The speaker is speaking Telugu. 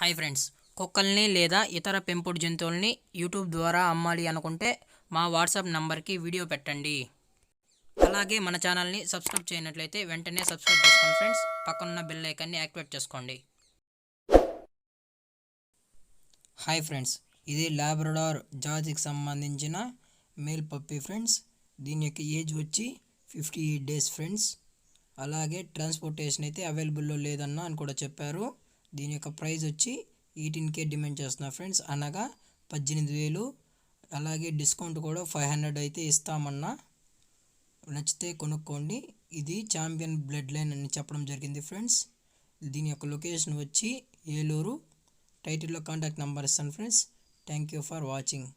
హాయ్ ఫ్రెండ్స్, కుక్కల్ని లేదా ఇతర పెంపుడు జంతువుల్ని యూట్యూబ్ ద్వారా అమ్మాలి అనుకుంటే మా వాట్సాప్ నంబర్కి వీడియో పెట్టండి. అలాగే మన ఛానల్ని సబ్స్క్రైబ్ చేయనట్లయితే వెంటనే సబ్స్క్రైబ్ చేసుకోండి ఫ్రెండ్స్. పక్కనున్న బెల్ ఐకాన్ని యాక్టివేట్ చేసుకోండి. హాయ్ ఫ్రెండ్స్, ఇది లాబ్రడార్ జాతికి సంబంధించిన మేల్ పప్పీ ఫ్రెండ్స్. దీని యొక్క ఏజ్ వచ్చి 58 days ఫ్రెండ్స్. అలాగే ట్రాన్స్పోర్టేషన్ అయితే అవైలబుల్లో లేదన్నా అని కూడా చెప్పారు. దీని యొక్క ప్రైస్ వచ్చి 18K డిమాండ్ చేస్తున్నారు ఫ్రెండ్స్, అనగా 18,000. అలాగే డిస్కౌంట్ కూడా 500 అయితే ఇస్తామన్నా. నచ్చితే కొనుక్కోండి. ఇది ఛాంపియన్ బ్లడ్ లైన్ అని చెప్పడం జరిగింది ఫ్రెండ్స్. దీని యొక్క లొకేషన్ వచ్చి ఏలూరు. టైటిల్లో కాంటాక్ట్ నెంబర్ ఇస్తాను friends. Thank you for watching.